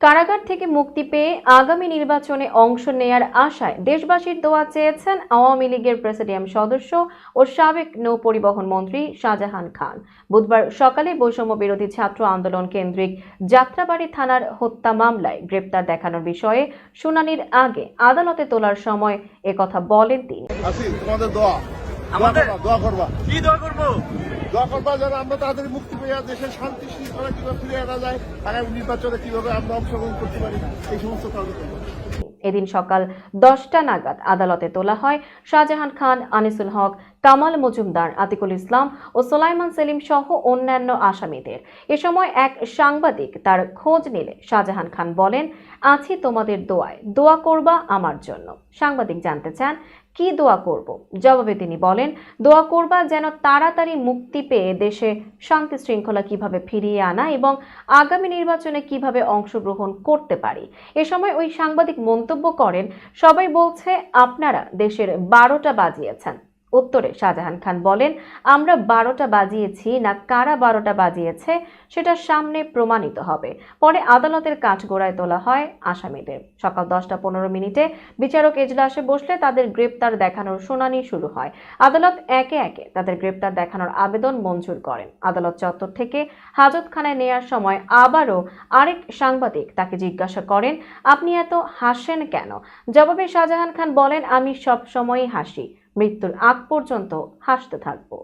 কারাগার থেকে মুক্তি পেয়ে আগামী নির্বাচনে অংশ নেয়ার আশায় দেশবাসীর দোয়া চেয়েছেন আওয়ামী লীগের প্রেসিডিয়াম সদস্য ও সাবেক নৌ পরিবহন মন্ত্রী শাহজাহান খান। বুধবার সকালে বৈষম্য বিরোধী ছাত্র আন্দোলন কেন্দ্রিক যাত্রাবাড়ী থানার হত্যা মামলায় গ্রেপ্তার দেখানোর বিষয়ে শুনানির আগে আদালতে তোলার সময় একথা বলেন তিনি। দোয়া করবা যেন আমরা তাদের মুক্তি পেয়ে দেশের শান্তি শৃঙ্খলা কিভাবে ফিরে আনা যায়, আগামী নির্বাচনে কিভাবে আমরা অংশগ্রহণ করতে পারি, এই সমস্ত কাজ। এদিন সকাল 10টা নাগাদ আদালতে তোলা হয় শাহজাহান খান, আনিসুল হক, কামাল মজুমদার, আতিকুল ইসলাম ও সোলাইমান সেলিম সহ অন্যান্য আসামিদের। এ সময় এক সাংবাদিক তার খোঁজ নিলে শাহজাহান খান বলেন, আছি তোমাদের দোয়ায়, দোয়া করবা আমার জন্য। সাংবাদিক জানতে চান কি দোয়া করব। জবাবে তিনি বলেন, দোয়া করবা যেন তাড়াতাড়ি মুক্তি পেয়ে দেশে শান্তি শৃঙ্খলা কিভাবে ফিরিয়ে আনা এবং আগামী নির্বাচনে কিভাবে অংশগ্রহণ করতে পারি। এ সময় ওই সাংবাদিক মন্তব্য করেন, সবাই বলছে আপনারা দেশের 12টা বাজিয়েছেন। উত্তরে শাহজাহান খান বলেন, আমরা 12টা বাজিয়েছি না কারা 12টা বাজিয়েছে সেটা সামনে প্রমাণিত হবে। পরে আদালতের কাঠগড়ায় তোলা হয় আসামিদের। সকাল 10টা 15 মিনিটে বিচারক এজলাসে বসলে তাদের গ্রেপ্তার দেখানোর শুনানি শুরু হয়। আদালত একে একে তাদের গ্রেপ্তার দেখানোর আবেদন মঞ্জুর করেন। আদালত চত্বর থেকে হাজতখানায় নেয়ার সময় আবারও আরেক সাংবাদিক তাকে জিজ্ঞাসা করেন, আপনি এত হাসেন কেন? জবাবে শাহজাহান খান বলেন, আমি সব সময়ই হাসি, মৃত্যুর আগ পর্যন্ত হাসতে থাকবো।